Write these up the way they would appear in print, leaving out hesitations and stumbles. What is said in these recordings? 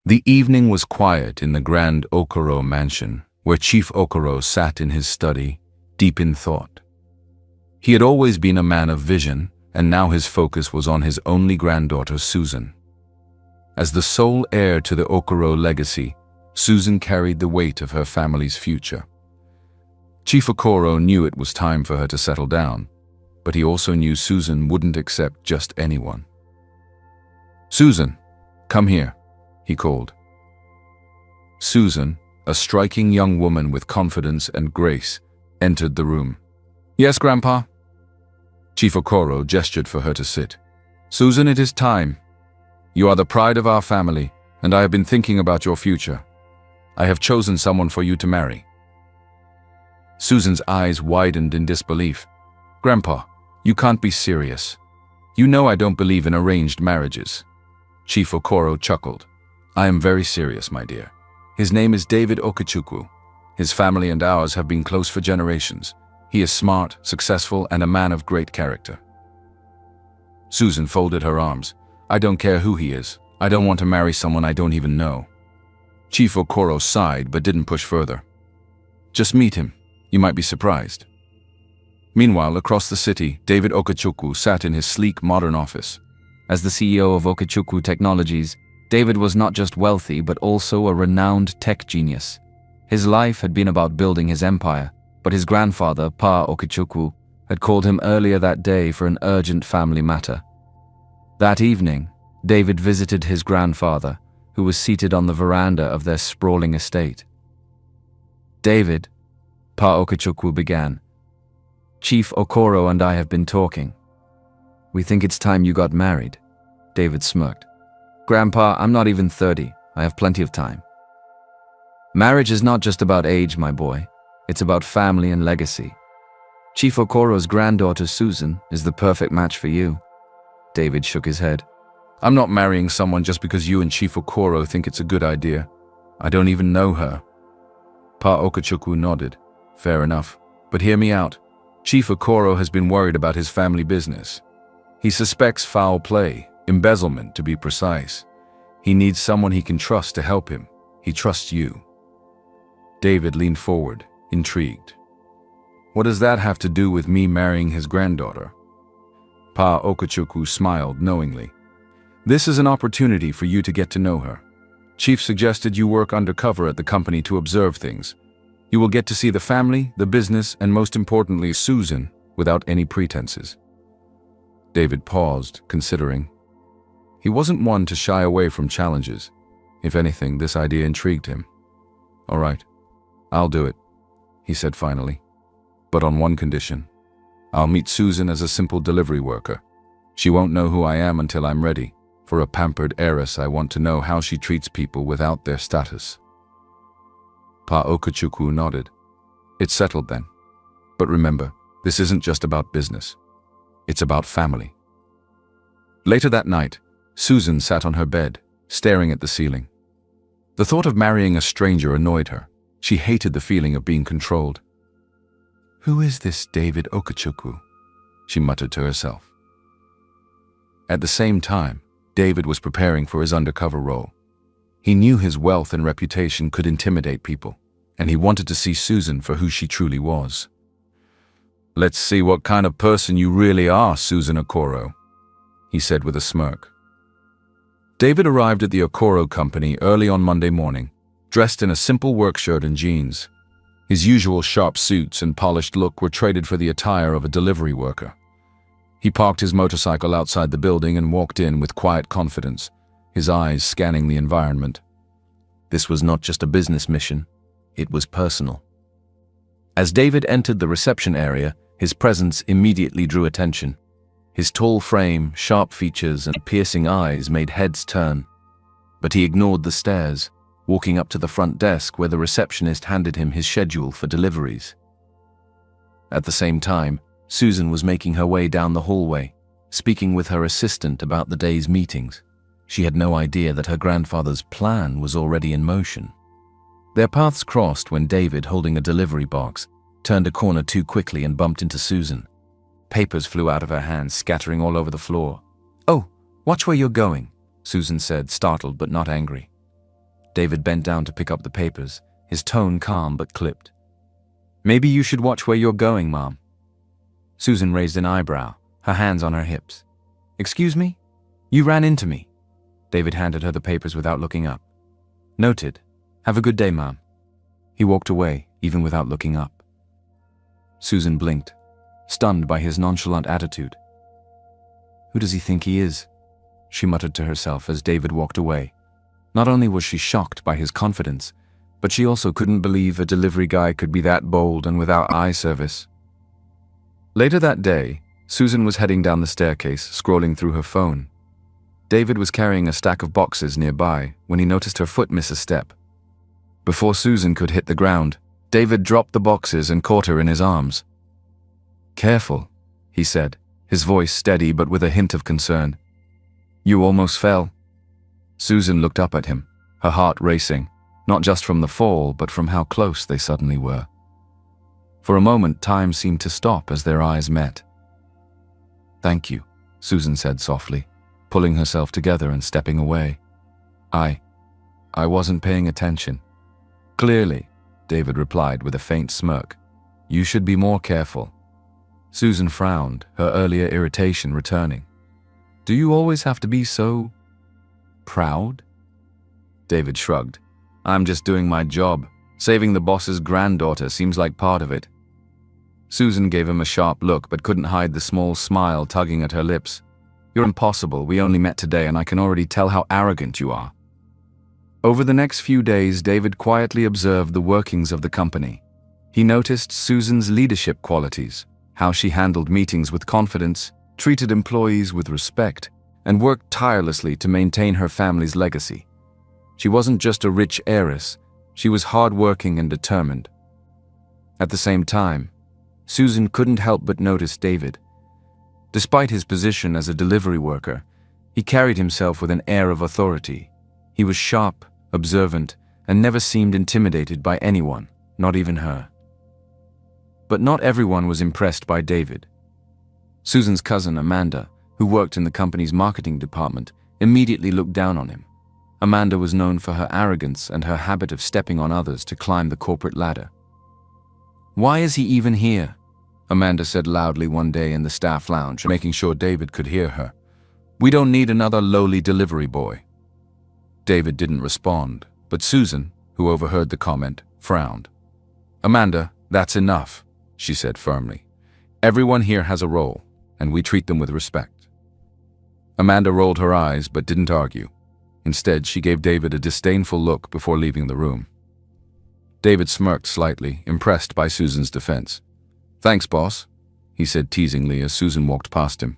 The evening was quiet in the grand Okoro mansion, where Chief Okoro sat in his study, deep in thought. He had always been a man of vision, and now his focus was on his only granddaughter, Susan. As the sole heir to the Okoro legacy, Susan carried the weight of her family's future. Chief Okoro knew it was time for her to settle down, but he also knew Susan wouldn't accept just anyone. "Susan, come here," he called. Susan, a striking young woman with confidence and grace, entered the room. "Yes, Grandpa?" Chief Okoro gestured for her to sit. "Susan, it is time. You are the pride of our family, and I have been thinking about your future. I have chosen someone for you to marry." Susan's eyes widened in disbelief. "Grandpa, you can't be serious. You know I don't believe in arranged marriages." Chief Okoro chuckled. "I am very serious, my dear. His name is David Okechukwu. His family and ours have been close for generations. He is smart, successful, and a man of great character." Susan folded her arms. "I don't care who he is. I don't want to marry someone I don't even know." Chief Okoro sighed but didn't push further. "Just meet him. You might be surprised." Meanwhile, across the city, David Okechukwu sat in his sleek, modern office. As the CEO of Okechukwu Technologies, David was not just wealthy but also a renowned tech genius. His life had been about building his empire, but his grandfather, Pa Okechukwu, had called him earlier that day for an urgent family matter. That evening, David visited his grandfather, who was seated on the veranda of their sprawling estate. "David," Pa Okechukwu began, "Chief Okoro and I have been talking. We think it's time you got married." David smirked. "Grandpa, I'm not even 30. I have plenty of time." "Marriage is not just about age, my boy. It's about family and legacy. Chief Okoro's granddaughter, Susan, is the perfect match for you." David shook his head. "I'm not marrying someone just because you and Chief Okoro think it's a good idea. I don't even know her." Pa Okechukwu nodded. "Fair enough. But hear me out. Chief Okoro has been worried about his family business. He suspects foul play, embezzlement to be precise. He needs someone he can trust to help him. He trusts you." David leaned forward, intrigued. "What does that have to do with me marrying his granddaughter?" Pa Okechukwu smiled knowingly. "This is an opportunity for you to get to know her. Chief suggested you work undercover at the company to observe things. You will get to see the family, the business, and most importantly, Susan, without any pretenses." David paused, considering. He wasn't one to shy away from challenges. If anything, this idea intrigued him. "All right, I'll do it," he said finally. "But on one condition. I'll meet Susan as a simple delivery worker. She won't know who I am until I'm ready. For a pampered heiress, I want to know how she treats people without their status." Pa Okechukwu nodded. "It's settled then. But remember, this isn't just about business. It's about family." Later that night, Susan sat on her bed, staring at the ceiling. The thought of marrying a stranger annoyed her. She hated the feeling of being controlled. "Who is this David Okechukwu?" she muttered to herself. At the same time, David was preparing for his undercover role. He knew his wealth and reputation could intimidate people, and he wanted to see Susan for who she truly was. "Let's see what kind of person you really are, Susan Okoro," he said with a smirk. David arrived at the Okoro company early on Monday morning, dressed in a simple work shirt and jeans. His usual sharp suits and polished look were traded for the attire of a delivery worker. He parked his motorcycle outside the building and walked in with quiet confidence, his eyes scanning the environment. This was not just a business mission, it was personal. As David entered the reception area, his presence immediately drew attention. His tall frame, sharp features, and piercing eyes made heads turn. But he ignored the stares, walking up to the front desk where the receptionist handed him his schedule for deliveries. At the same time, Susan was making her way down the hallway, speaking with her assistant about the day's meetings. She had no idea that her grandfather's plan was already in motion. Their paths crossed when David, holding a delivery box, turned a corner too quickly and bumped into Susan. Papers flew out of her hands, scattering all over the floor. "Oh, watch where you're going," Susan said, startled but not angry. David bent down to pick up the papers, his tone calm but clipped. "Maybe you should watch where you're going, Mom." Susan raised an eyebrow, her hands on her hips. "Excuse me? You ran into me." David handed her the papers without looking up. "Noted. Have a good day, Mom." He walked away, even without looking up. Susan blinked, stunned by his nonchalant attitude. "Who does he think he is?" she muttered to herself as David walked away. Not only was she shocked by his confidence, but she also couldn't believe a delivery guy could be that bold and without eye service. Later that day, Susan was heading down the staircase, scrolling through her phone. David was carrying a stack of boxes nearby when he noticed her foot miss a step. Before Susan could hit the ground, David dropped the boxes and caught her in his arms. "Careful," he said, his voice steady but with a hint of concern. "You almost fell." Susan looked up at him, her heart racing, not just from the fall but from how close they suddenly were. For a moment, time seemed to stop as their eyes met. "Thank you," Susan said softly, pulling herself together and stepping away. I wasn't paying attention." "Clearly," David replied with a faint smirk. "You should be more careful." Susan frowned, her earlier irritation returning. "Do you always have to be so proud?" David shrugged. "I'm just doing my job. Saving the boss's granddaughter seems like part of it." Susan gave him a sharp look but couldn't hide the small smile tugging at her lips. "You're impossible. We only met today and I can already tell how arrogant you are." Over the next few days, David quietly observed the workings of the company. He noticed Susan's leadership qualities, how she handled meetings with confidence, treated employees with respect, and worked tirelessly to maintain her family's legacy. She wasn't just a rich heiress, she was hardworking and determined. At the same time, Susan couldn't help but notice David. Despite his position as a delivery worker, he carried himself with an air of authority. He was sharp, observant, and never seemed intimidated by anyone, not even her. But not everyone was impressed by David. Susan's cousin, Amanda, who worked in the company's marketing department, immediately looked down on him. Amanda was known for her arrogance and her habit of stepping on others to climb the corporate ladder. "Why is he even here?" Amanda said loudly one day in the staff lounge, making sure David could hear her. "We don't need another lowly delivery boy." David didn't respond, but Susan, who overheard the comment, frowned. "Amanda, that's enough," she said firmly. "Everyone here has a role, and we treat them with respect." Amanda rolled her eyes but didn't argue. Instead, she gave David a disdainful look before leaving the room. David smirked slightly, impressed by Susan's defense. "Thanks, boss," he said teasingly as Susan walked past him.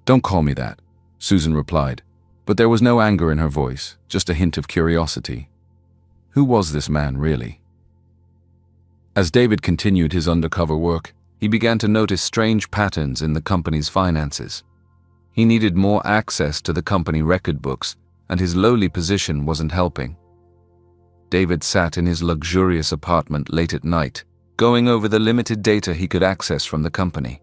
"Don't call me that," Susan replied, but there was no anger in her voice, just a hint of curiosity. Who was this man, really? As David continued his undercover work, he began to notice strange patterns in the company's finances. He needed more access to the company record books, and his lowly position wasn't helping. David sat in his luxurious apartment late at night, going over the limited data he could access from the company.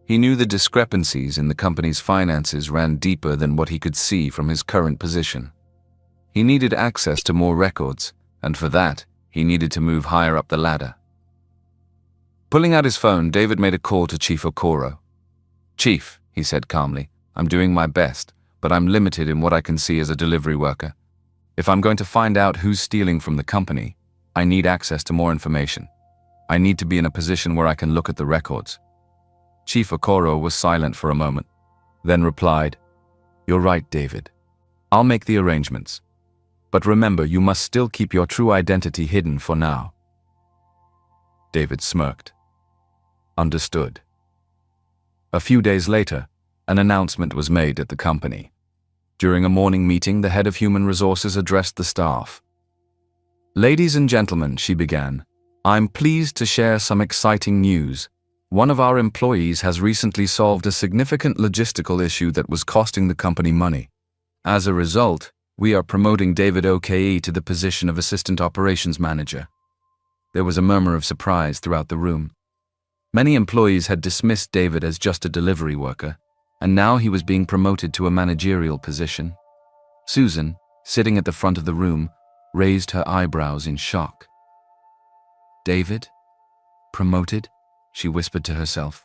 He knew the discrepancies in the company's finances ran deeper than what he could see from his current position. He needed access to more records, and for that, he needed to move higher up the ladder. Pulling out his phone, David made a call to Chief Okoro. "Chief," he said calmly, "I'm doing my best, but I'm limited in what I can see as a delivery worker. If I'm going to find out who's stealing from the company, I need access to more information. I need to be in a position where I can look at the records." Chief Okoro was silent for a moment, then replied, "You're right, David. I'll make the arrangements. But remember, you must still keep your true identity hidden for now." David smirked. Understood. A few days later, an announcement was made at the company. During a morning meeting, the head of human resources addressed the staff. "Ladies and gentlemen," she began, "I'm pleased to share some exciting news. One of our employees has recently solved a significant logistical issue that was costing the company money. As a result, we are promoting David OKE to the position of Assistant Operations Manager." There was a murmur of surprise throughout the room. Many employees had dismissed David as just a delivery worker, and now he was being promoted to a managerial position. Susan, sitting at the front of the room, raised her eyebrows in shock. David? Promoted? She whispered to herself.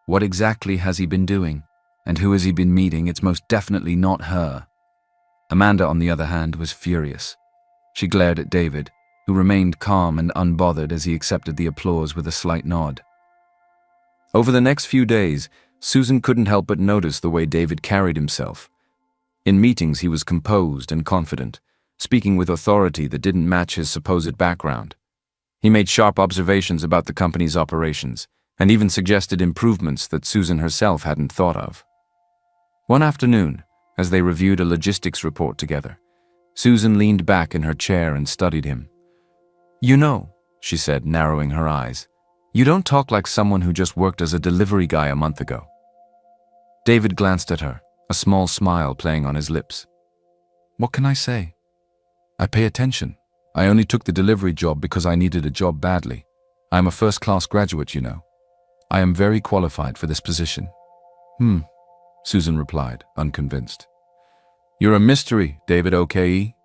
What exactly has he been doing? And who has he been meeting? It's most definitely not her. Amanda, on the other hand, was furious. She glared at David, who remained calm and unbothered as he accepted the applause with a slight nod. Over the next few days, Susan couldn't help but notice the way David carried himself. In meetings, he was composed and confident, speaking with authority that didn't match his supposed background. He made sharp observations about the company's operations, and even suggested improvements that Susan herself hadn't thought of. One afternoon, as they reviewed a logistics report together, Susan leaned back in her chair and studied him. You know, she said, narrowing her eyes, you don't talk like someone who just worked as a delivery guy a month ago. David glanced at her, a small smile playing on his lips. What can I say? I pay attention. I only took the delivery job because I needed a job badly. I am a first-class graduate, you know. I am very qualified for this position. Susan replied, unconvinced. You're a mystery, David, okay?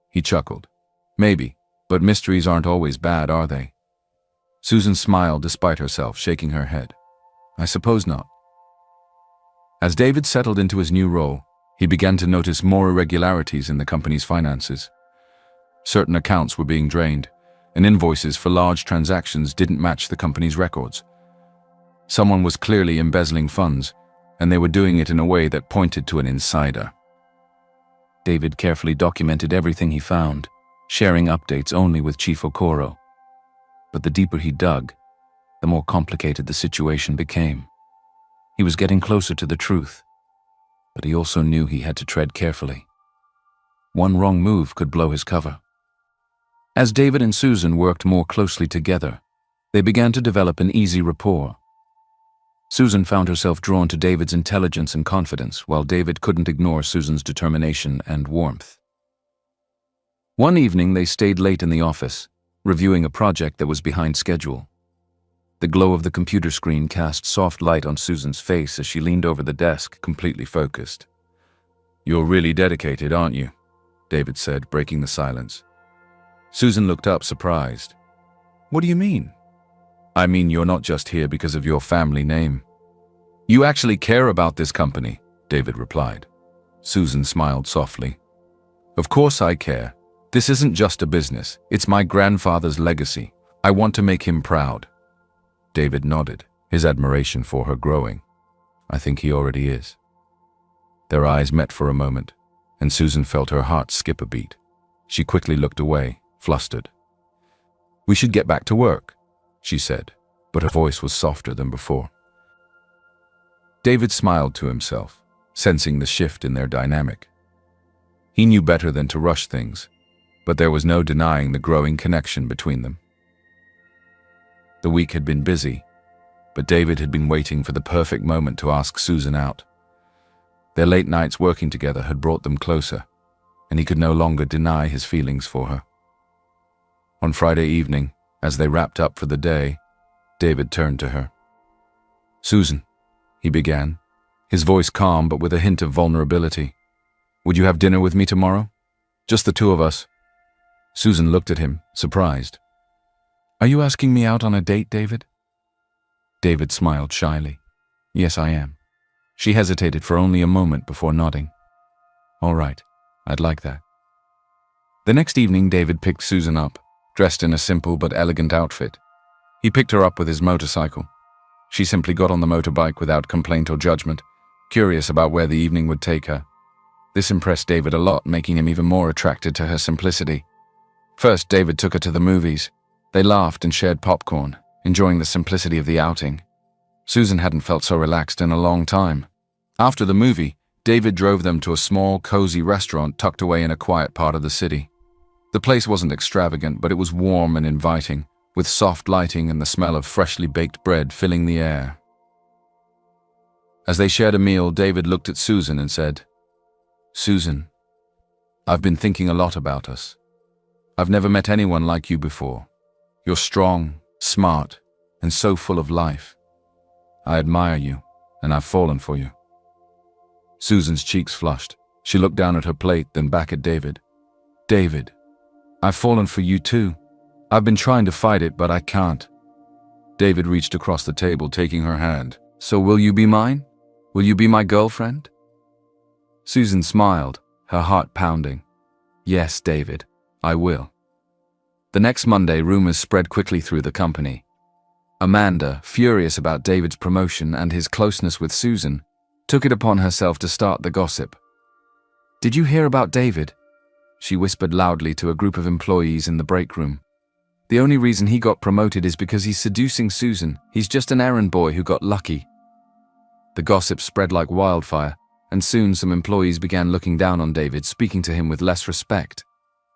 He chuckled. Maybe, but mysteries aren't always bad, are they? Susan smiled despite herself, shaking her head. I suppose not. As David settled into his new role, he began to notice more irregularities in the company's finances. Certain accounts were being drained, and invoices for large transactions didn't match the company's records. Someone was clearly embezzling funds, and they were doing it in a way that pointed to an insider. David carefully documented everything he found, sharing updates only with Chief Okoro. But the deeper he dug, the more complicated the situation became. He was getting closer to the truth, but he also knew he had to tread carefully. One wrong move could blow his cover. As David and Susan worked more closely together, they began to develop an easy rapport. Susan found herself drawn to David's intelligence and confidence, while David couldn't ignore Susan's determination and warmth. One evening, they stayed late in the office, reviewing a project that was behind schedule. The glow of the computer screen cast soft light on Susan's face as she leaned over the desk, completely focused. You're really dedicated, aren't you? David said, breaking the silence. Susan looked up, surprised. What do you mean? I mean, you're not just here because of your family name. You actually care about this company, David replied. Susan smiled softly. Of course I care. This isn't just a business. It's my grandfather's legacy. I want to make him proud. David nodded, his admiration for her growing. I think he already is. Their eyes met for a moment, and Susan felt her heart skip a beat. She quickly looked away, flustered. We should get back to work, she said, but her voice was softer than before. David smiled to himself, sensing the shift in their dynamic. He knew better than to rush things, but there was no denying the growing connection between them. The week had been busy, but David had been waiting for the perfect moment to ask Susan out. Their late nights working together had brought them closer, and he could no longer deny his feelings for her. On Friday evening, as they wrapped up for the day, David turned to her. Susan, he began, his voice calm but with a hint of vulnerability. Would you have dinner with me tomorrow? Just the two of us. Susan looked at him, surprised. Are you asking me out on a date, David? David smiled shyly. Yes, I am. She hesitated for only a moment before nodding. All right, I'd like that. The next evening, David picked Susan up, dressed in a simple but elegant outfit. He picked her up with his motorcycle. She simply got on the motorbike without complaint or judgment, curious about where the evening would take her. This impressed David a lot, making him even more attracted to her simplicity. First, David took her to the movies. They laughed and shared popcorn, enjoying the simplicity of the outing. Susan hadn't felt so relaxed in a long time. After the movie, David drove them to a small, cozy restaurant tucked away in a quiet part of the city. The place wasn't extravagant, but it was warm and inviting, with soft lighting and the smell of freshly baked bread filling the air. As they shared a meal, David looked at Susan and said, Susan, I've been thinking a lot about us. I've never met anyone like you before. You're strong, smart, and so full of life. I admire you, and I've fallen for you. Susan's cheeks flushed. She looked down at her plate, then back at David. David, I've fallen for you too. I've been trying to fight it, but I can't. David reached across the table, taking her hand. So will you be mine? Will you be my girlfriend? Susan smiled, her heart pounding. Yes, David, I will. The next Monday, rumors spread quickly through the company. Amanda, furious about David's promotion and his closeness with Susan, took it upon herself to start the gossip. Did you hear about David? She whispered loudly to a group of employees in the break room. The only reason he got promoted is because he's seducing Susan. He's just an errand boy who got lucky. The gossip spread like wildfire, and soon some employees began looking down on David, speaking to him with less respect.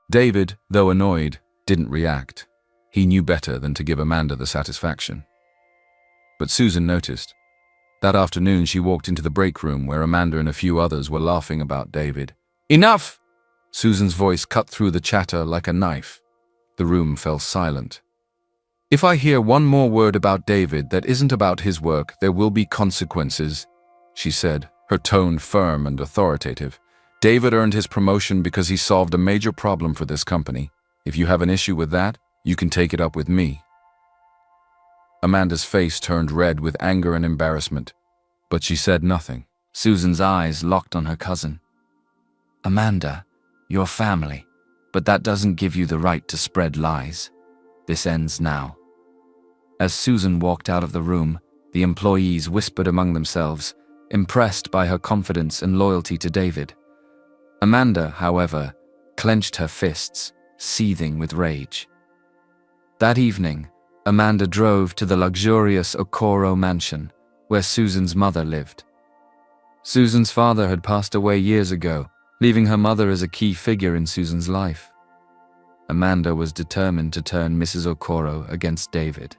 David, though annoyed, didn't react. He knew better than to give Amanda the satisfaction. But Susan noticed. That afternoon she walked into the break room where Amanda and a few others were laughing about David. "Enough!" Susan's voice cut through the chatter like a knife. The room fell silent. "If I hear one more word about David that isn't about his work, there will be consequences," she said, her tone firm and authoritative. "David earned his promotion because he solved a major problem for this company. If you have an issue with that, you can take it up with me." Amanda's face turned red with anger and embarrassment, but she said nothing. Susan's eyes locked on her cousin. "Amanda, you're family, but that doesn't give you the right to spread lies. This ends now." As Susan walked out of the room, the employees whispered among themselves, impressed by her confidence and loyalty to David. Amanda, however, clenched her fists, seething with rage. That evening, Amanda drove to the luxurious Okoro mansion, where Susan's mother lived. Susan's father had passed away years ago, leaving her mother as a key figure in Susan's life. Amanda was determined to turn Mrs. Okoro against David.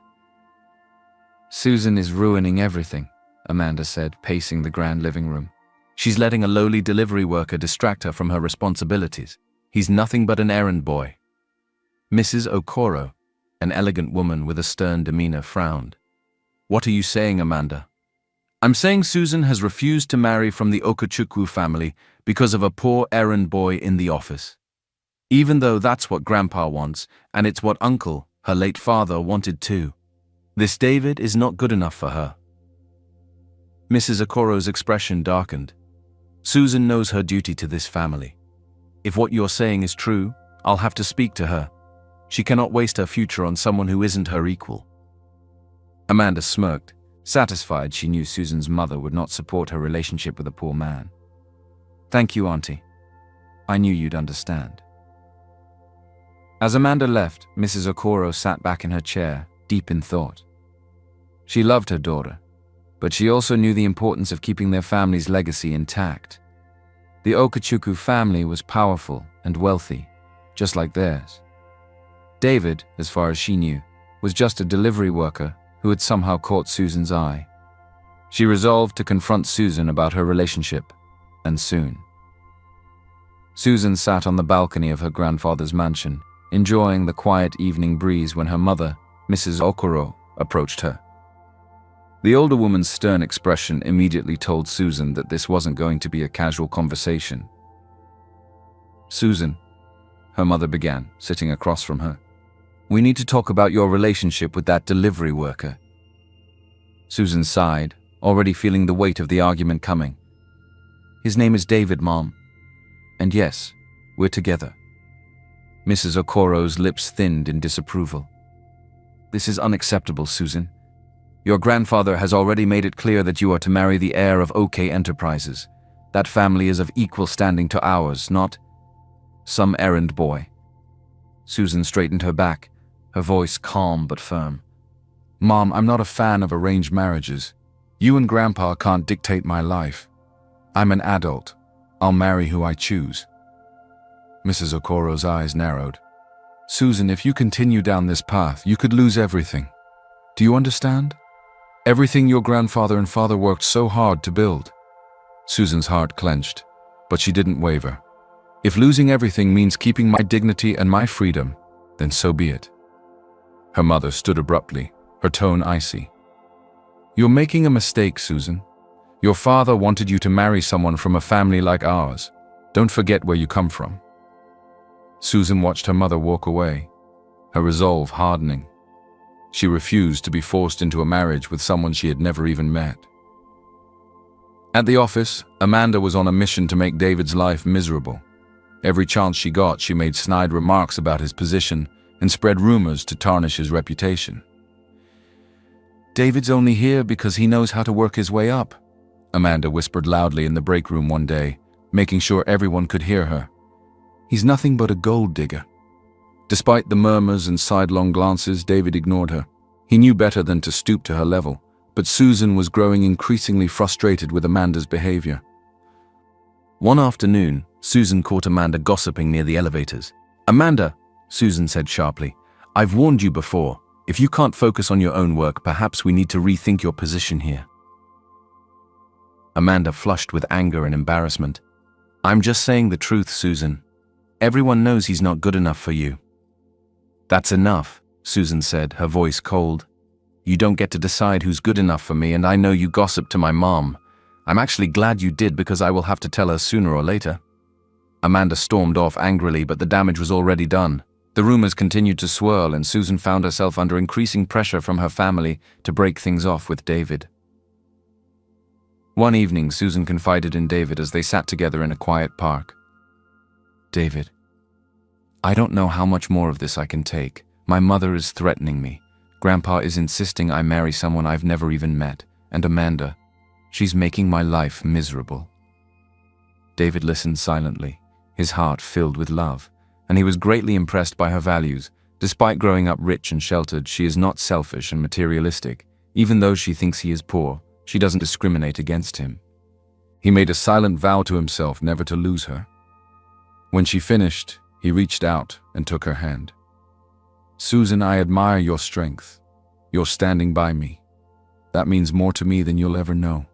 "Susan is ruining everything," Amanda said, pacing the grand living room. "She's letting a lowly delivery worker distract her from her responsibilities. He's nothing but an errand boy." Mrs. Okoro, an elegant woman with a stern demeanor, frowned. "What are you saying, Amanda?" "I'm saying Susan has refused to marry from the Okachukwu family because of a poor errand boy in the office. Even though that's what Grandpa wants, and it's what Uncle, her late father, wanted too. This David is not good enough for her." Mrs. Okoro's expression darkened. "Susan knows her duty to this family. If what you're saying is true, I'll have to speak to her. She cannot waste her future on someone who isn't her equal." Amanda smirked, satisfied she knew Susan's mother would not support her relationship with a poor man. "Thank you, Auntie. I knew you'd understand." As Amanda left, Mrs. Okoro sat back in her chair, deep in thought. She loved her daughter, but she also knew the importance of keeping their family's legacy intact. The Okachukwu family was powerful and wealthy, just like theirs. David, as far as she knew, was just a delivery worker who had somehow caught Susan's eye. She resolved to confront Susan about her relationship, and soon. Susan sat on the balcony of her grandfather's mansion, enjoying the quiet evening breeze when her mother, Mrs. Okoro, approached her. The older woman's stern expression immediately told Susan that this wasn't going to be a casual conversation. "Susan," her mother began, sitting across from her, "we need to talk about your relationship with that delivery worker." Susan sighed, already feeling the weight of the argument coming. "His name is David, Mom. And yes, we're together." Mrs. Okoro's lips thinned in disapproval. "This is unacceptable, Susan. Your grandfather has already made it clear that you are to marry the heir of OK Enterprises. That family is of equal standing to ours, not some errand boy." Susan straightened her back, her voice calm but firm. "Mom, I'm not a fan of arranged marriages. You and Grandpa can't dictate my life. I'm an adult. I'll marry who I choose." Mrs. Okoro's eyes narrowed. "Susan, if you continue down this path, you could lose everything. Do you understand? Everything your grandfather and father worked so hard to build." Susan's heart clenched, but she didn't waver. "If losing everything means keeping my dignity and my freedom, then so be it." Her mother stood abruptly, her tone icy. "You're making a mistake, Susan. Your father wanted you to marry someone from a family like ours. Don't forget where you come from." Susan Susan watched her mother walk away, her resolve hardening. She refused to be forced into a marriage with someone she had never even met. At the office, Amanda was on a mission to make David's life miserable. Every chance she got, she made snide remarks about his position and spread rumors to tarnish his reputation. "David's only here because he knows how to work his way up," Amanda whispered loudly in the break room one day, making sure everyone could hear her. "He's nothing but a gold digger." Despite the murmurs and sidelong glances, David ignored her. He knew better than to stoop to her level, but Susan was growing increasingly frustrated with Amanda's behavior. One afternoon, Susan caught Amanda gossiping near the elevators. "Amanda," Susan said sharply, "I've warned you before. If you can't focus on your own work, perhaps we need to rethink your position here." Amanda flushed with anger and embarrassment. "I'm just saying the truth, Susan. Everyone knows he's not good enough for you." "That's enough," Susan said, her voice cold. "You don't get to decide who's good enough for me, and I know you gossiped to my mom. I'm actually glad you did because I will have to tell her sooner or later." Amanda stormed off angrily, but the damage was already done. The rumors continued to swirl, and Susan found herself under increasing pressure from her family to break things off with David. One evening, Susan confided in David as they sat together in a quiet park. "David, I don't know how much more of this I can take. My mother is threatening me. Grandpa is insisting I marry someone I've never even met. And Amanda, she's making my life miserable." David listened silently, his heart filled with love, and he was greatly impressed by her values. Despite growing up rich and sheltered, she is not selfish and materialistic. Even though she thinks he is poor, she doesn't discriminate against him. He made a silent vow to himself never to lose her. When she finished, he reached out and took her hand. "Susan, I admire your strength. You're standing by me. That means more to me than you'll ever know."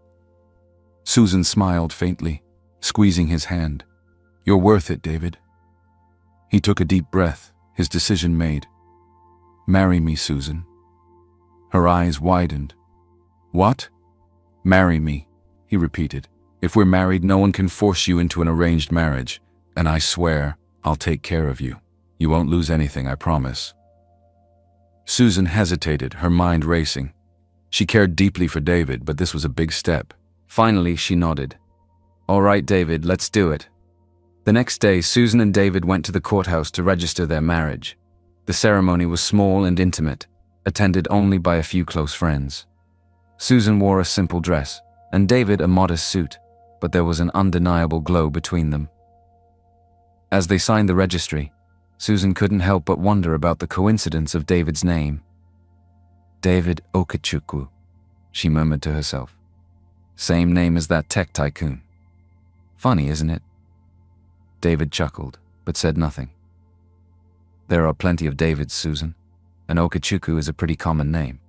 Susan smiled faintly, squeezing his hand. "You're worth it, David." He took a deep breath, his decision made. "Marry me, Susan." Her eyes widened. "What?" "Marry me," he repeated. "If we're married, no one can force you into an arranged marriage, and I swear I'll take care of you. You won't lose anything, I promise." Susan hesitated, her mind racing. She cared deeply for David, but this was a big step. Finally, she nodded. "All right, David, let's do it." The next day, Susan and David went to the courthouse to register their marriage. The ceremony was small and intimate, attended only by a few close friends. Susan wore a simple dress, and David a modest suit, but there was an undeniable glow between them. As they signed the registry, Susan couldn't help but wonder about the coincidence of David's name. "David Okechukwu," she murmured to herself. "Same name as that tech tycoon. Funny, isn't it?" David chuckled, but said nothing. "There are plenty of Davids, Susan, and Okechukwu is a pretty common name."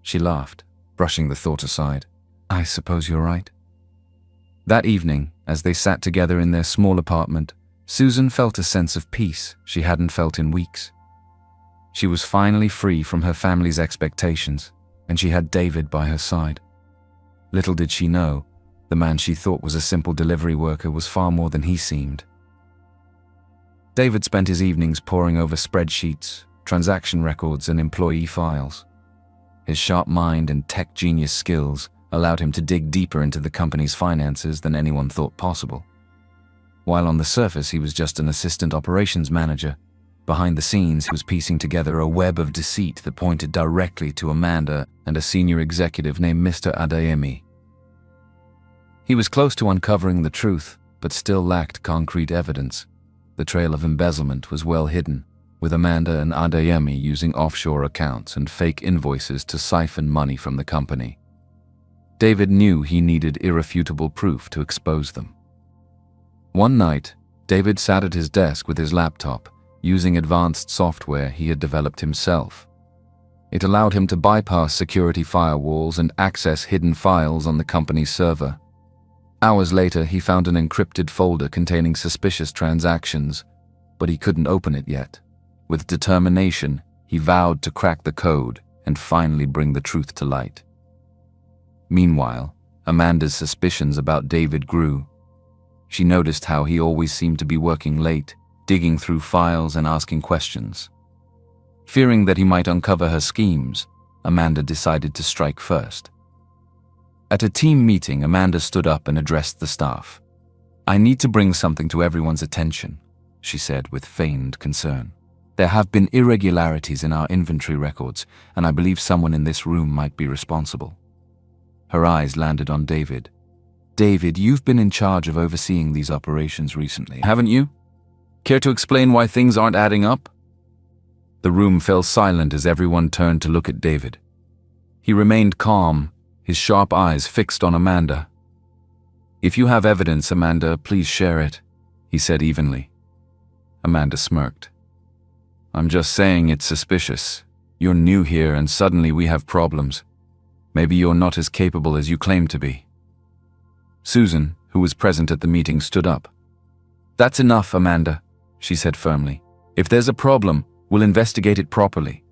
She laughed, brushing the thought aside. "I suppose you're right." That evening, as they sat together in their small apartment, Susan felt a sense of peace she hadn't felt in weeks. She was finally free from her family's expectations, and she had David by her side. Little did she know, the man she thought was a simple delivery worker was far more than he seemed. David spent his evenings poring over spreadsheets, transaction records, and employee files. His sharp mind and tech genius skills allowed him to dig deeper into the company's finances than anyone thought possible. While on the surface he was just an assistant operations manager, behind the scenes he was piecing together a web of deceit that pointed directly to Amanda and a senior executive named Mr. Adeyemi. He was close to uncovering the truth, but still lacked concrete evidence. The trail of embezzlement was well hidden, with Amanda and Adeyemi using offshore accounts and fake invoices to siphon money from the company. David knew he needed irrefutable proof to expose them. One night, David sat at his desk with his laptop, using advanced software he had developed himself. It allowed him to bypass security firewalls and access hidden files on the company's server. Hours later, he found an encrypted folder containing suspicious transactions, but he couldn't open it yet. With determination, he vowed to crack the code and finally bring the truth to light. Meanwhile, Amanda's suspicions about David grew. She noticed how he always seemed to be working late, digging through files and asking questions. Fearing that he might uncover her schemes, Amanda decided to strike first. At a team meeting, Amanda stood up and addressed the staff. "I need to bring something to everyone's attention," she said with feigned concern. "There have been irregularities in our inventory records, and I believe someone in this room might be responsible." Her eyes landed on David. "David, you've been in charge of overseeing these operations recently, haven't you? Care to explain why things aren't adding up?" The room fell silent as everyone turned to look at David. He remained calm, his sharp eyes fixed on Amanda. "If you have evidence, Amanda, please share it," he said evenly. Amanda smirked. "I'm just saying it's suspicious. You're new here and suddenly we have problems. Maybe you're not as capable as you claim to be." Susan, who was present at the meeting, stood up. "That's enough, Amanda," she said firmly. "If there's a problem, we'll investigate it properly.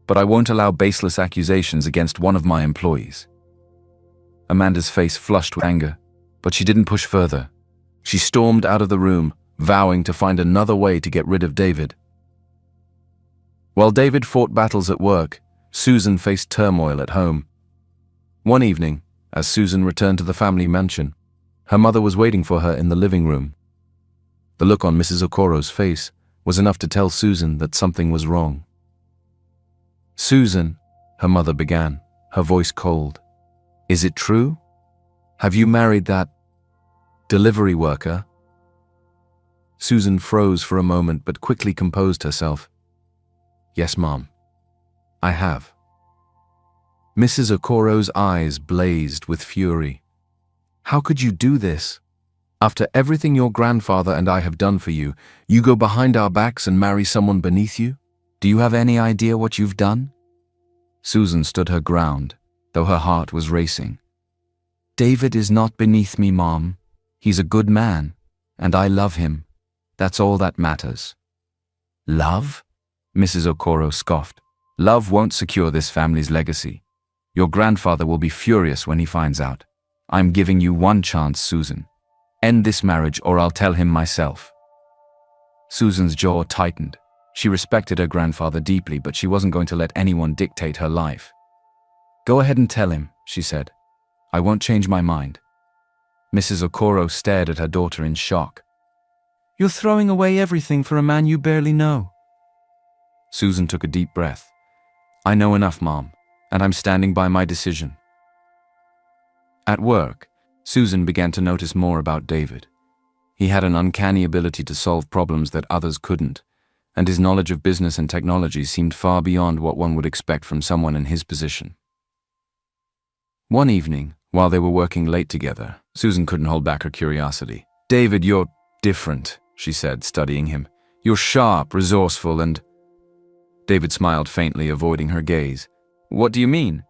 But I won't allow baseless accusations against one of my employees." Amanda's face flushed with anger, but she didn't push further. She stormed out of the room, vowing to find another way to get rid of David. While David fought battles at work, Susan faced turmoil at home. One evening, as Susan returned to the family mansion, her mother was waiting for her in the living room. The look on Mrs. Okoro's face was enough to tell Susan that something was wrong. "Susan," her mother began, her voice cold. "Is it true? Have you married that delivery worker?" Susan froze for a moment but quickly composed herself. "Yes, Mom. I have." Mrs. Okoro's eyes blazed with fury. "How could you do this? After everything your grandfather and I have done for you, you go behind our backs and marry someone beneath you? Do you have any idea what you've done?" Susan stood her ground, though her heart was racing. "David is not beneath me, Mom. He's a good man, and I love him. That's all that matters." "Love?" Mrs. Okoro scoffed. "Love won't secure this family's legacy. Your grandfather will be furious when he finds out. I'm giving you one chance, Susan. End this marriage or I'll tell him myself." Susan's jaw tightened. She respected her grandfather deeply, but she wasn't going to let anyone dictate her life. "Go ahead and tell him," she said. "I won't change my mind." Mrs. Okoro stared at her daughter in shock. "You're throwing away everything for a man you barely know." Susan took a deep breath. "I know enough, Mom, and I'm standing by my decision." At work, Susan began to notice more about David. He had an uncanny ability to solve problems that others couldn't, and his knowledge of business and technology seemed far beyond what one would expect from someone in his position. One evening, while they were working late together, Susan couldn't hold back her curiosity. "David, you're different," she said, studying him. "You're sharp, resourceful, and—" David smiled faintly, avoiding her gaze. "What do you mean?"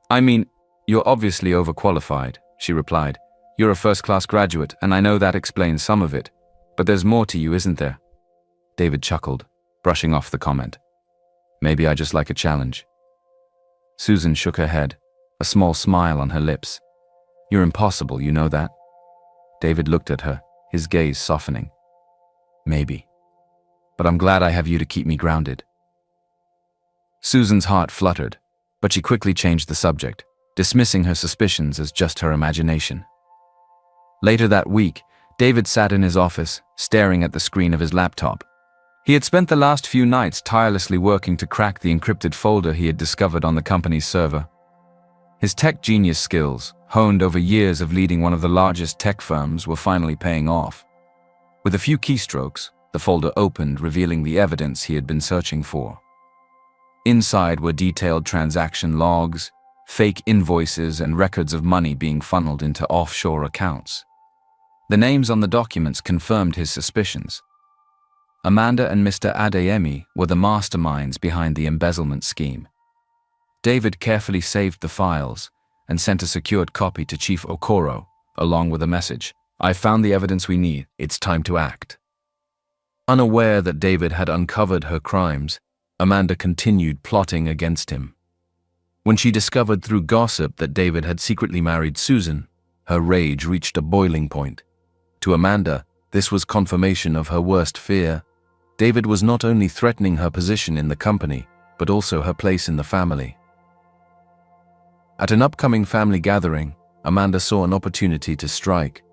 "I mean, you're obviously overqualified," she replied. "You're a first-class graduate, and I know that explains some of it. But there's more to you, isn't there?" David chuckled, brushing off the comment. "Maybe I just like a challenge." Susan shook her head, a small smile on her lips. "You're impossible, you know that?" David looked at her, his gaze softening. "Maybe. But I'm glad I have you to keep me grounded." Susan's heart fluttered, but she quickly changed the subject, dismissing her suspicions as just her imagination. Later that week, David sat in his office, staring at the screen of his laptop. He had spent the last few nights tirelessly working to crack the encrypted folder he had discovered on the company's server. His tech genius skills, honed over years of leading one of the largest tech firms, were finally paying off. With a few keystrokes, the folder opened, revealing the evidence he had been searching for. Inside were detailed transaction logs, fake invoices, and records of money being funneled into offshore accounts. The names on the documents confirmed his suspicions. Amanda and Mr. Adeyemi were the masterminds behind the embezzlement scheme. David carefully saved the files and sent a secured copy to Chief Okoro, along with a message. "I found the evidence we need. It's time to act." Unaware that David had uncovered her crimes, Amanda continued plotting against him. When she discovered through gossip that David had secretly married Susan, her rage reached a boiling point. To Amanda, this was confirmation of her worst fear, David was not only threatening her position in the company, but also her place in the family. At an upcoming family gathering, Amanda saw an opportunity to strike.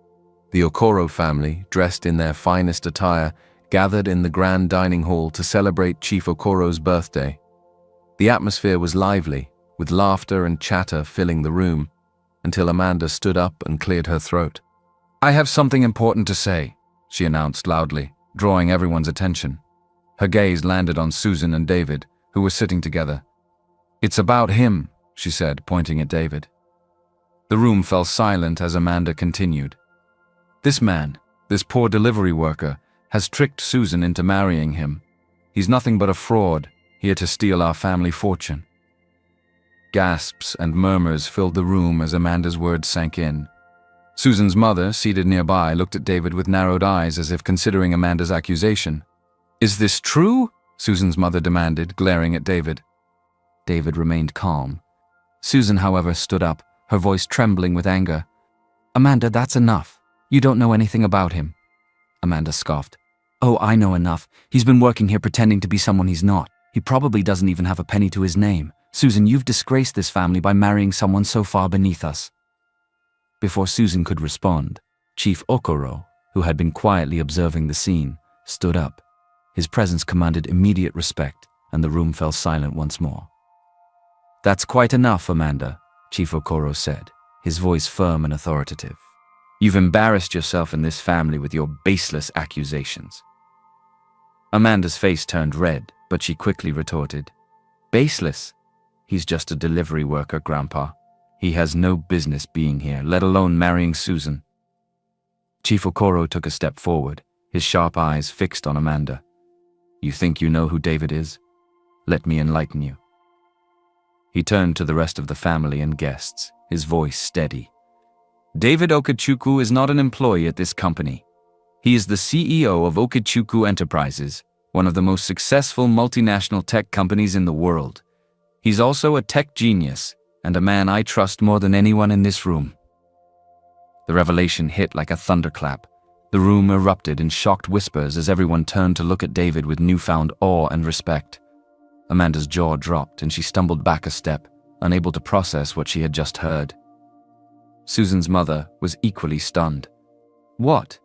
The Okoro family, dressed in their finest attire, gathered in the grand dining hall to celebrate Chief Okoro's birthday. The atmosphere was lively, with laughter and chatter filling the room, until Amanda stood up and cleared her throat. "I have something important to say," she announced loudly, drawing everyone's attention. Her gaze landed on Susan and David, who were sitting together. "It's about him," she said, pointing at David. The room fell silent as Amanda continued. "This man, this poor delivery worker, has tricked Susan into marrying him. He's nothing but a fraud, here to steal our family fortune." Gasps and murmurs filled the room as Amanda's words sank in. Susan's mother, seated nearby, looked at David with narrowed eyes as if considering Amanda's accusation. "Is this true?" Susan's mother demanded, glaring at David. David remained calm. Susan, however, stood up, her voice trembling with anger. "Amanda, that's enough. You don't know anything about him." Amanda scoffed. "Oh, I know enough. He's been working here pretending to be someone he's not. He probably doesn't even have a penny to his name. Susan, you've disgraced this family by marrying someone so far beneath us." Before Susan could respond, Chief Okoro, who had been quietly observing the scene, stood up. His presence commanded immediate respect, and the room fell silent once more. "That's quite enough, Amanda," Chief Okoro said, his voice firm and authoritative. "You've embarrassed yourself in this family with your baseless accusations." Amanda's face turned red, but she quickly retorted, "Baseless? He's just a delivery worker, Grandpa. He has no business being here, let alone marrying Susan." Chief Okoro took a step forward, his sharp eyes fixed on Amanda. "You think you know who David is? Let me enlighten you." He turned to the rest of the family and guests, his voice steady. "David Okechukwu is not an employee at this company. He is the CEO of Okechukwu Enterprises, one of the most successful multinational tech companies in the world. He's also a tech genius, and a man I trust more than anyone in this room." The revelation hit like a thunderclap. The room erupted in shocked whispers as everyone turned to look at David with newfound awe and respect. Amanda's jaw dropped and she stumbled back a step, unable to process what she had just heard. Susan's mother was equally stunned. "What?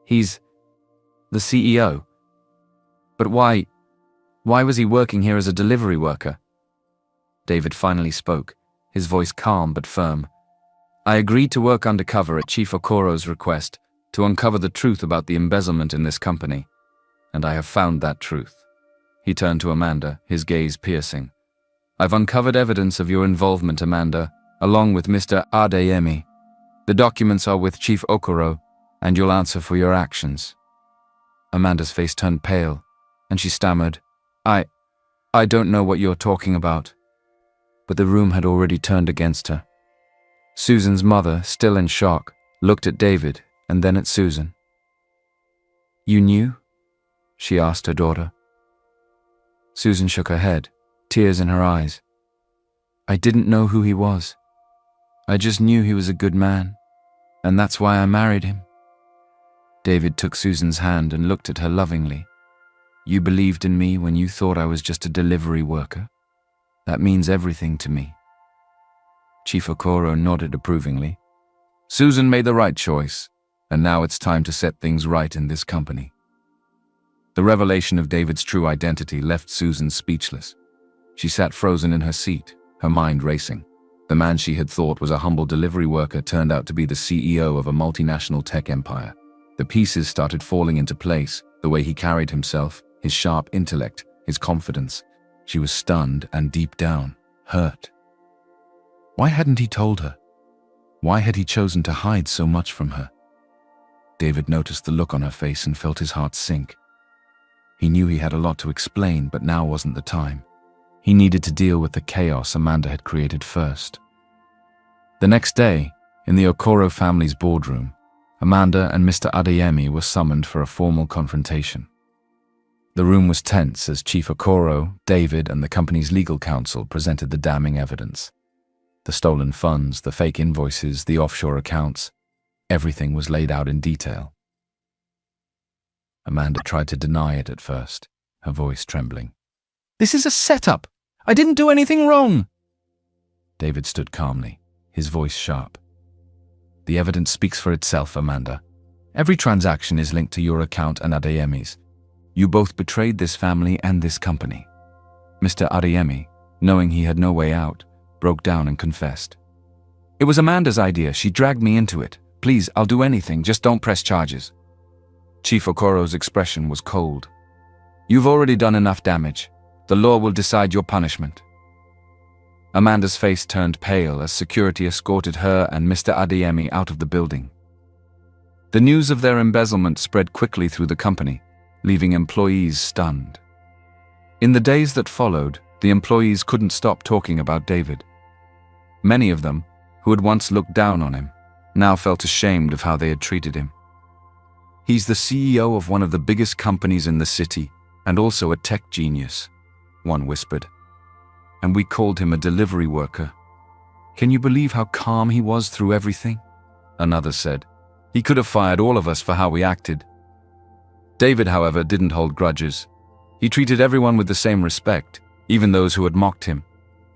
He's the CEO? But why was he working here as a delivery worker?" David finally spoke, his voice calm but firm. "I agreed to work undercover at Chief Okoro's request to uncover the truth about the embezzlement in this company, and I have found that truth." He turned to Amanda, his gaze piercing. "I've uncovered evidence of your involvement, Amanda, along with Mr. Adeyemi. The documents are with Chief Okoro, and you'll answer for your actions." Amanda's face turned pale, and she stammered, I don't know what you're talking about." But the room had already turned against her. Susan's mother, still in shock, looked at David and then at Susan. "You knew?" she asked her daughter. Susan shook her head, tears in her eyes. "I didn't know who he was. I just knew he was a good man, and that's why I married him." David took Susan's hand and looked at her lovingly. "You believed in me when you thought I was just a delivery worker? That means everything to me." Chief Okoro nodded approvingly. "Susan made the right choice, and now it's time to set things right in this company." The revelation of David's true identity left Susan speechless. She sat frozen in her seat, her mind racing. The man she had thought was a humble delivery worker turned out to be the CEO of a multinational tech empire. The pieces started falling into place, the way he carried himself, his sharp intellect, his confidence. She was stunned and deep down, hurt. Why hadn't he told her? Why had he chosen to hide so much from her? David noticed the look on her face and felt his heart sink. He knew he had a lot to explain, but now wasn't the time. He needed to deal with the chaos Amanda had created first. The next day, in the Okoro family's boardroom, Amanda and Mr. Adeyemi were summoned for a formal confrontation. The room was tense as Chief Okoro, David, and the company's legal counsel presented the damning evidence. The stolen funds, the fake invoices, the offshore accounts, everything was laid out in detail. Amanda tried to deny it at first, her voice trembling. This is a setup. I didn't do anything wrong. David stood calmly, his voice sharp. The evidence speaks for itself, Amanda. Every transaction is linked to your account and Adeyemi's. You both betrayed this family and this company. Mr. Adeyemi, knowing he had no way out, broke down and confessed. It was Amanda's idea. She dragged me into it. Please, I'll do anything. Just don't press charges. Chief Okoro's expression was cold. You've already done enough damage. The law will decide your punishment. Amanda's face turned pale as security escorted her and Mr. Adeyemi out of the building. The news of their embezzlement spread quickly through the company, leaving employees stunned. In the days that followed, the employees couldn't stop talking about David. Many of them, who had once looked down on him, now felt ashamed of how they had treated him. He's the CEO of one of the biggest companies in the city, and also a tech genius, one whispered. And we called him a delivery worker. Can you believe how calm he was through everything? Another said. He could have fired all of us for how we acted. David, however, didn't hold grudges. He treated everyone with the same respect, even those who had mocked him.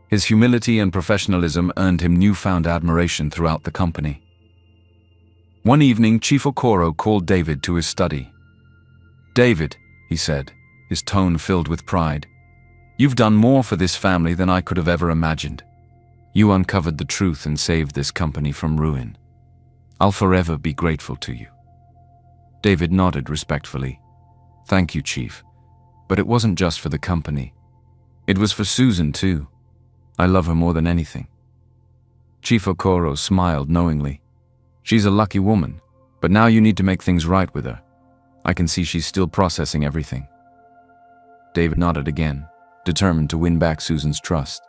His humility and professionalism earned him newfound admiration throughout the company. One evening, Chief Okoro called David to his study. David, he said, his tone filled with pride, you've done more for this family than I could have ever imagined. You uncovered the truth and saved this company from ruin. I'll forever be grateful to you. David nodded respectfully. Thank you, Chief. But it wasn't just for the company. It was for Susan, too. I love her more than anything. Chief Okoro smiled knowingly. She's a lucky woman, but now you need to make things right with her. I can see she's still processing everything. David nodded again, determined to win back Susan's trust.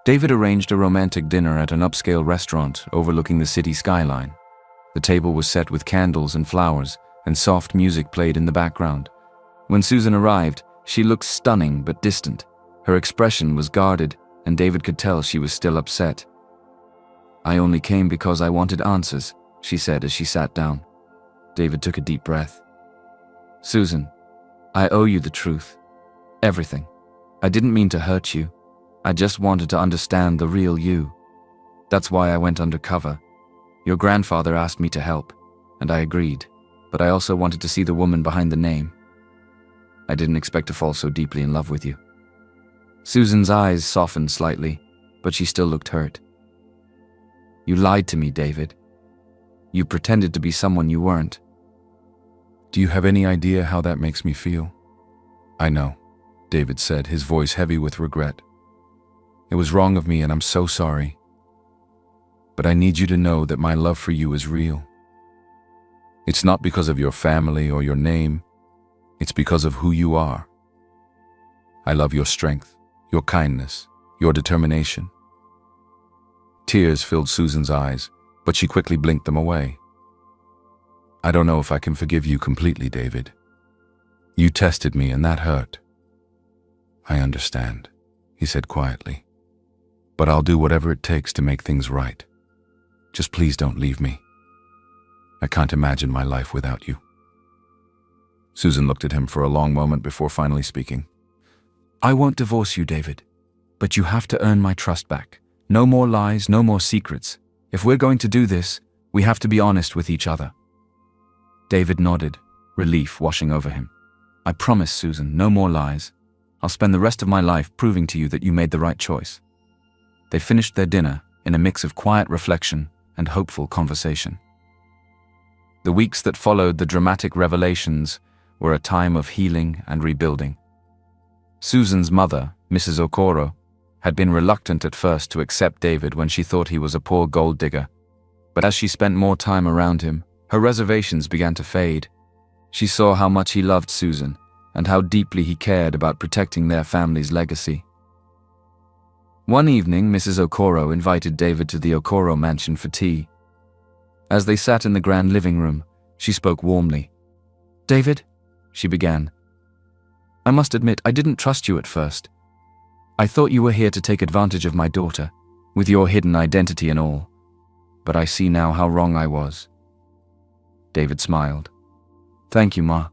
David arranged a romantic dinner at an upscale restaurant overlooking the city skyline. The table was set with candles and flowers, and soft music played in the background. When Susan arrived, she looked stunning but distant. Her expression was guarded, and David could tell she was still upset. I only came because I wanted answers, she said as she sat down. David took a deep breath. Susan, I owe you the truth. Everything. I didn't mean to hurt you. I just wanted to understand the real you. That's why I went undercover. Your grandfather asked me to help, and I agreed, but I also wanted to see the woman behind the name. I didn't expect to fall so deeply in love with you. Susan's eyes softened slightly, but she still looked hurt. You lied to me, David. You pretended to be someone you weren't. Do you have any idea how that makes me feel? I know, David said, his voice heavy with regret. It was wrong of me and I'm so sorry. But I need you to know that my love for you is real. It's not because of your family or your name. It's because of who you are. I love your strength, your kindness, your determination. Tears filled Susan's eyes, but she quickly blinked them away. I don't know if I can forgive you completely, David. You tested me and that hurt. I understand, he said quietly. But I'll do whatever it takes to make things right. Just please don't leave me. I can't imagine my life without you. Susan looked at him for a long moment before finally speaking. I won't divorce you, David, but you have to earn my trust back. No more lies, no more secrets. If we're going to do this, we have to be honest with each other. David nodded, relief washing over him. I promise, Susan, no more lies. I'll spend the rest of my life proving to you that you made the right choice. They finished their dinner in a mix of quiet reflection and hopeful conversation. The weeks that followed the dramatic revelations were a time of healing and rebuilding. Susan's mother, Mrs. Okoro, had been reluctant at first to accept David when she thought he was a poor gold digger. But as she spent more time around him, her reservations began to fade. She saw how much he loved Susan and how deeply he cared about protecting their family's legacy. One evening, Mrs. Okoro invited David to the Okoro mansion for tea. As they sat in the grand living room, she spoke warmly. David, she began, I must admit I didn't trust you at first. I thought you were here to take advantage of my daughter, with your hidden identity and all. But I see now how wrong I was. David smiled. Thank you, Ma.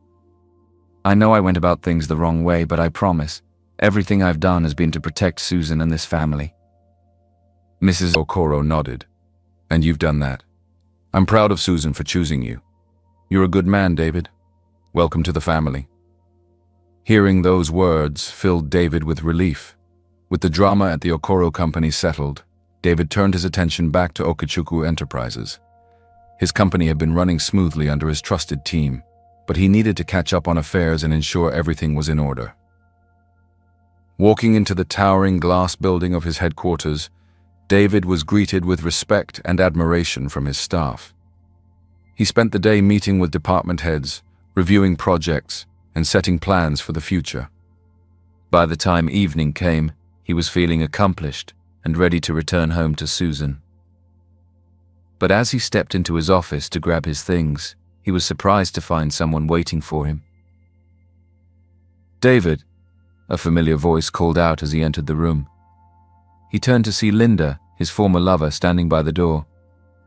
I know I went about things the wrong way, but I promise, everything I've done has been to protect Susan and this family. Mrs. Okoro nodded. And you've done that. I'm proud of Susan for choosing you. You're a good man, David. Welcome to the family. Hearing those words filled David with relief. With the drama at the Okoro company settled, David turned his attention back to Okechukwu Enterprises. His company had been running smoothly under his trusted team, but he needed to catch up on affairs and ensure everything was in order. Walking into the towering glass building of his headquarters, David was greeted with respect and admiration from his staff. He spent the day meeting with department heads, reviewing projects, and setting plans for the future. By the time evening came, he was feeling accomplished and ready to return home to Susan. But as he stepped into his office to grab his things, he was surprised to find someone waiting for him. "David," a familiar voice called out as he entered the room. He turned to see Linda, his former lover, standing by the door.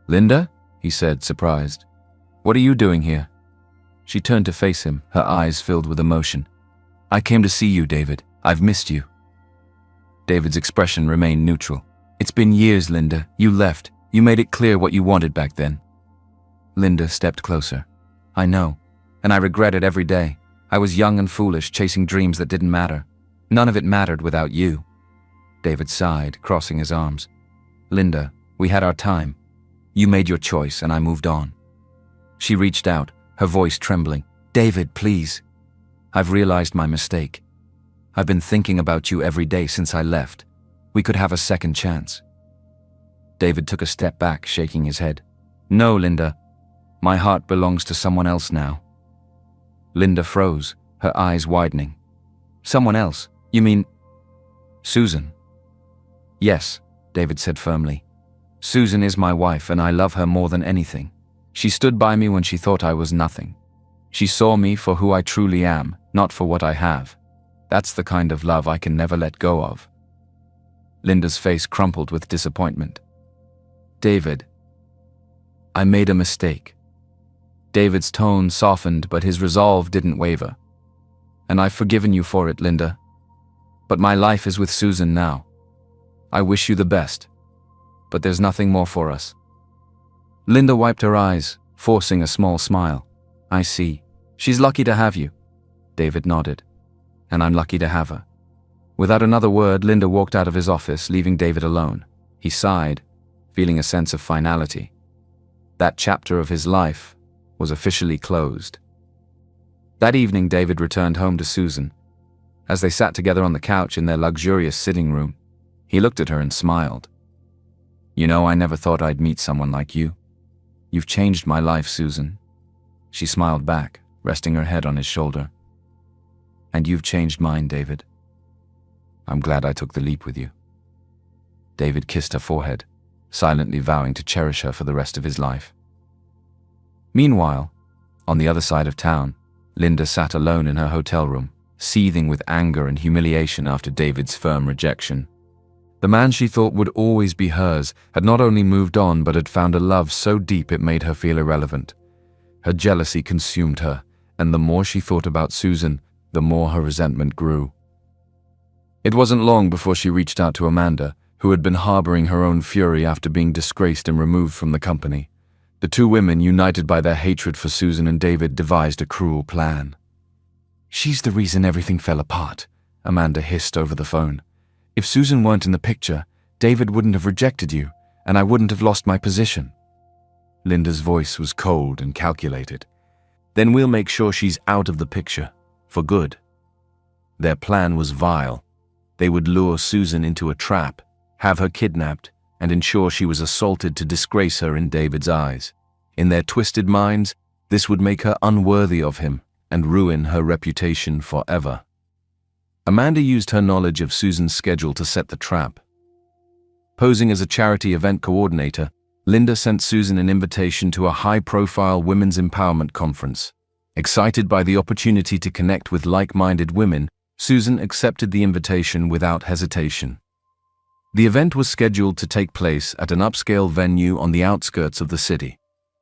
"Linda?" he said, surprised. "What are you doing here?" She turned to face him, her eyes filled with emotion. "I came to see you, David. I've missed you." David's expression remained neutral. "It's been years, Linda. You left. You made it clear what you wanted back then." Linda stepped closer. "I know, and I regret it every day. I was young and foolish, chasing dreams that didn't matter. None of it mattered without you." David sighed, crossing his arms. "Linda, we had our time. You made your choice, and I moved on." She reached out, her voice trembling. "David, please. I've realized my mistake. I've been thinking about you every day since I left. We could have a second chance." David took a step back, shaking his head. "No, Linda. My heart belongs to someone else now." Linda froze, her eyes widening. "Someone else? You mean Susan?" "Yes," David said firmly. "Susan is my wife, and I love her more than anything. She stood by me when she thought I was nothing. She saw me for who I truly am, not for what I have. That's the kind of love I can never let go of." Linda's face crumpled with disappointment. "David, I made a mistake." David's tone softened, but his resolve didn't waver. "And I've forgiven you for it, Linda. But my life is with Susan now. I wish you the best, but there's nothing more for us." Linda wiped her eyes, forcing a small smile. "I see. She's lucky to have you." David nodded. "And I'm lucky to have her." Without another word, Linda walked out of his office, leaving David alone. He sighed, feeling a sense of finality. That chapter of his life was officially closed. That evening, David returned home to Susan. As they sat together on the couch in their luxurious sitting room, he looked at her and smiled. "You know, I never thought I'd meet someone like you. You've changed my life, Susan." She smiled back, resting her head on his shoulder. "And you've changed mine, David. I'm glad I took the leap with you." David kissed her forehead, silently vowing to cherish her for the rest of his life. Meanwhile, on the other side of town, Linda sat alone in her hotel room, seething with anger and humiliation after David's firm rejection. The man she thought would always be hers had not only moved on but had found a love so deep it made her feel irrelevant. Her jealousy consumed her, and the more she thought about Susan, the more her resentment grew. It wasn't long before she reached out to Amanda, who had been harboring her own fury after being disgraced and removed from the company. The two women, united by their hatred for Susan and David, devised a cruel plan. "She's the reason everything fell apart," Amanda hissed over the phone. "If Susan weren't in the picture, David wouldn't have rejected you, and I wouldn't have lost my position." Linda's voice was cold and calculated. "Then we'll make sure she's out of the picture, for good." Their plan was vile. They would lure Susan into a trap, have her kidnapped, and ensure she was assaulted to disgrace her in David's eyes. In their twisted minds, this would make her unworthy of him and ruin her reputation forever. Amanda used her knowledge of Susan's schedule to set the trap. Posing as a charity event coordinator, Linda sent Susan an invitation to a high-profile women's empowerment conference. Excited by the opportunity to connect with like-minded women, Susan accepted the invitation without hesitation. The event was scheduled to take place at an upscale venue on the outskirts of the city.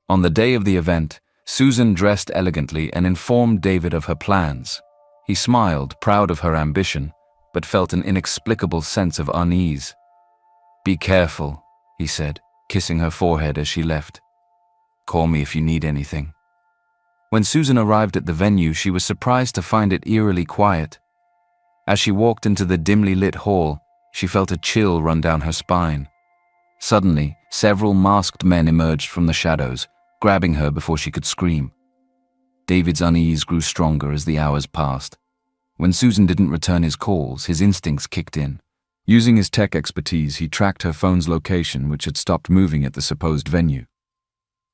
On the day of the event, Susan dressed elegantly and informed David of her plans. He smiled, proud of her ambition, but felt an inexplicable sense of unease. "Be careful," he said, kissing her forehead as she left. "Call me if you need anything." When Susan arrived at the venue, she was surprised to find it eerily quiet. As she walked into the dimly lit hall, she felt a chill run down her spine. Suddenly, several masked men emerged from the shadows, grabbing her before she could scream. David's unease grew stronger as the hours passed. When Susan didn't return his calls, his instincts kicked in. Using his tech expertise, he tracked her phone's location, which had stopped moving at the supposed venue.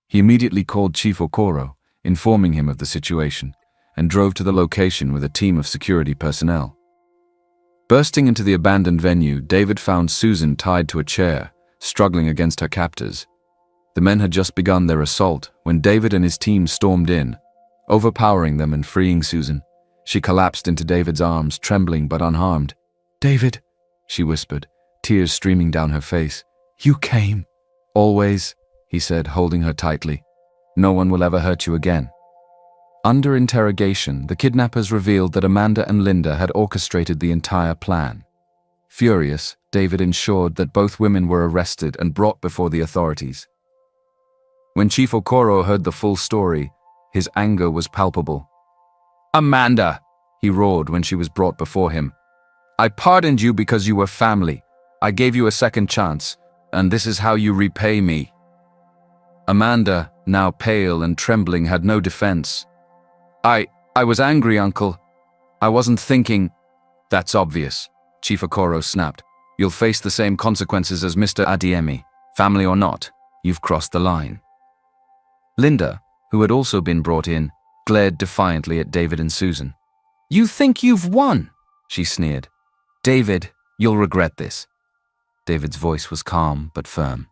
He immediately called Chief Okoro, informing him of the situation, and drove to the location with a team of security personnel. Bursting into the abandoned venue, David found Susan tied to a chair, struggling against her captors. The men had just begun their assault when David and his team stormed in, overpowering them and freeing Susan. She collapsed into David's arms, trembling but unharmed. "David," she whispered, tears streaming down her face. "You came." "Always," he said, holding her tightly. "No one will ever hurt you again." Under interrogation, the kidnappers revealed that Amanda and Linda had orchestrated the entire plan. Furious, David ensured that both women were arrested and brought before the authorities. When Chief Okoro heard the full story, his anger was palpable. "Amanda," he roared when she was brought before him. "I pardoned you because you were family. I gave you a second chance, and this is how you repay me." Amanda, now pale and trembling, had no defense. I was angry, Uncle. I wasn't thinking." "That's obvious," Chief Okoro snapped. "You'll face the same consequences as Mr. Adeyemi. Family or not, you've crossed the line." Linda, who had also been brought in, glared defiantly at David and Susan. "You think you've won?" she sneered. "David, you'll regret this." David's voice was calm but firm.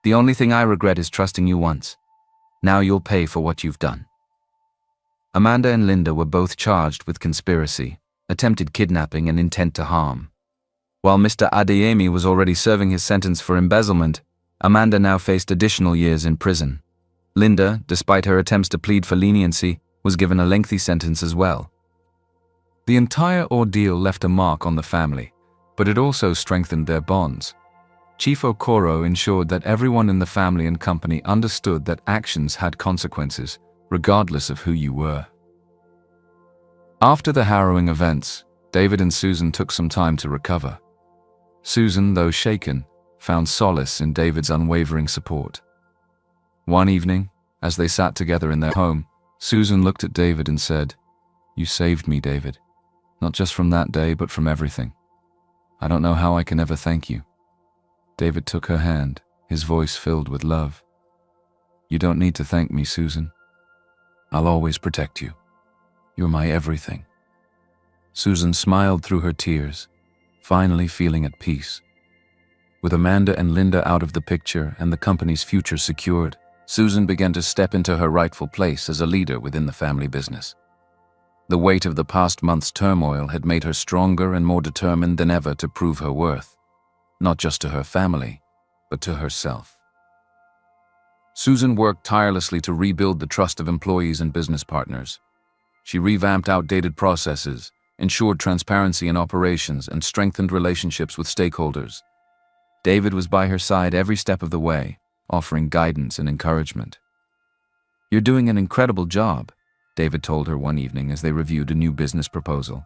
"The only thing I regret is trusting you once. Now you'll pay for what you've done." Amanda and Linda were both charged with conspiracy, attempted kidnapping, and intent to harm. While Mr. Adeyemi was already serving his sentence for embezzlement, Amanda now faced additional years in prison. Linda, despite her attempts to plead for leniency, was given a lengthy sentence as well. The entire ordeal left a mark on the family, but it also strengthened their bonds. Chief Okoro ensured that everyone in the family and company understood that actions had consequences, regardless of who you were. After the harrowing events, David and Susan took some time to recover. Susan, though shaken, found solace in David's unwavering support. One evening, as they sat together in their home, Susan looked at David and said, "You saved me, David. Not just from that day, but from everything. I don't know how I can ever thank you." David took her hand, his voice filled with love. "You don't need to thank me, Susan. I'll always protect you. You're my everything." Susan smiled through her tears, finally feeling at peace. With Amanda and Linda out of the picture and the company's future secured, Susan began to step into her rightful place as a leader within the family business. The weight of the past month's turmoil had made her stronger and more determined than ever to prove her worth, not just to her family, but to herself. Susan worked tirelessly to rebuild the trust of employees and business partners. She revamped outdated processes, ensured transparency in operations, and strengthened relationships with stakeholders. David was by her side every step of the way, offering guidance and encouragement. "You're doing an incredible job," David told her one evening as they reviewed a new business proposal.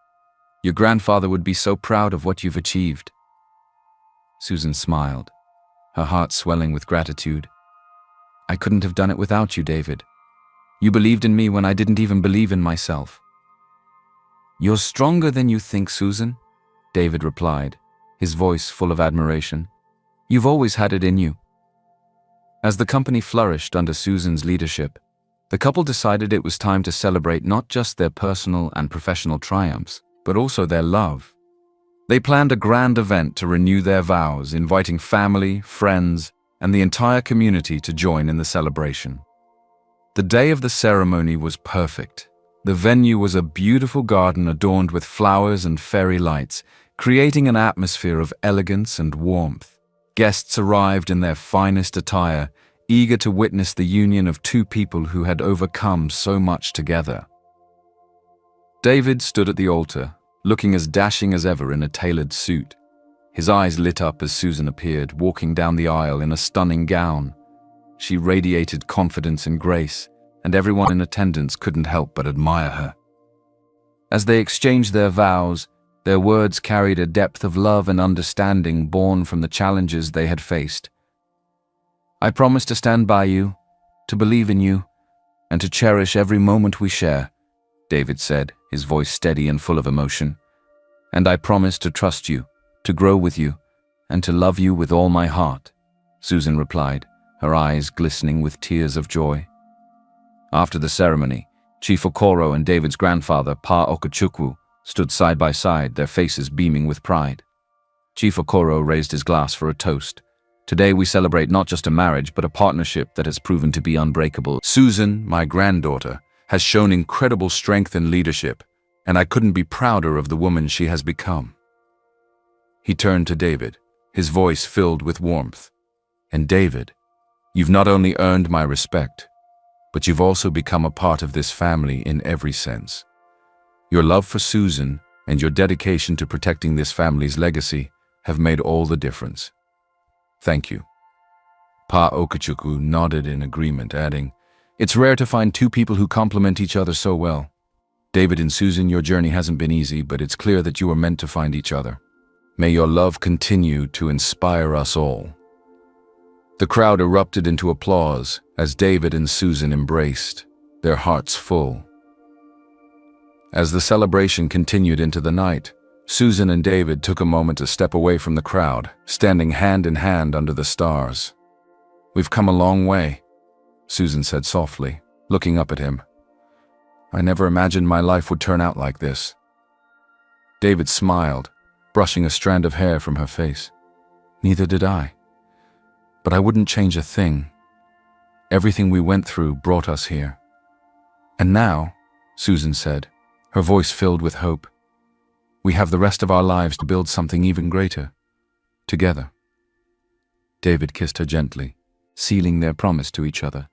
"Your grandfather would be so proud of what you've achieved." Susan smiled, her heart swelling with gratitude. "I couldn't have done it without you, David. You believed in me when I didn't even believe in myself." "You're stronger than you think, Susan," David replied, his voice full of admiration. "You've always had it in you." As the company flourished under Susan's leadership, the couple decided it was time to celebrate not just their personal and professional triumphs, but also their love. They planned a grand event to renew their vows, inviting family, friends, and the entire community to join in the celebration. The day of the ceremony was perfect. The venue was a beautiful garden adorned with flowers and fairy lights, creating an atmosphere of elegance and warmth. Guests arrived in their finest attire, eager to witness the union of two people who had overcome so much together. David stood at the altar, looking as dashing as ever in a tailored suit. His eyes lit up as Susan appeared, walking down the aisle in a stunning gown. She radiated confidence and grace, and everyone in attendance couldn't help but admire her. As they exchanged their vows, their words carried a depth of love and understanding born from the challenges they had faced. "I promise to stand by you, to believe in you, and to cherish every moment we share," David said, his voice steady and full of emotion. "And I promise to trust you, to grow with you, and to love you with all my heart," Susan replied, her eyes glistening with tears of joy. After the ceremony, Chief Okoro and David's grandfather, Pa Okechukwu, stood side by side, their faces beaming with pride. Chief Okoro raised his glass for a toast. "Today we celebrate not just a marriage, but a partnership that has proven to be unbreakable. Susan, my granddaughter, has shown incredible strength and leadership, and I couldn't be prouder of the woman she has become." He turned to David, his voice filled with warmth. "And David, you've not only earned my respect, but you've also become a part of this family in every sense. Your love for Susan and your dedication to protecting this family's legacy have made all the difference. Thank you." Pa Okechukwu nodded in agreement, adding, "It's rare to find two people who complement each other so well. David and Susan, your journey hasn't been easy, but it's clear that you were meant to find each other. May your love continue to inspire us all." The crowd erupted into applause as David and Susan embraced, their hearts full. As the celebration continued into the night, Susan and David took a moment to step away from the crowd, standing hand in hand under the stars. "We've come a long way," Susan said softly, looking up at him. "I never imagined my life would turn out like this." David smiled, brushing a strand of hair from her face. "Neither did I. But I wouldn't change a thing. Everything we went through brought us here. And now," Susan said, her voice filled with hope, "we have the rest of our lives to build something even greater, together." David kissed her gently, sealing their promise to each other.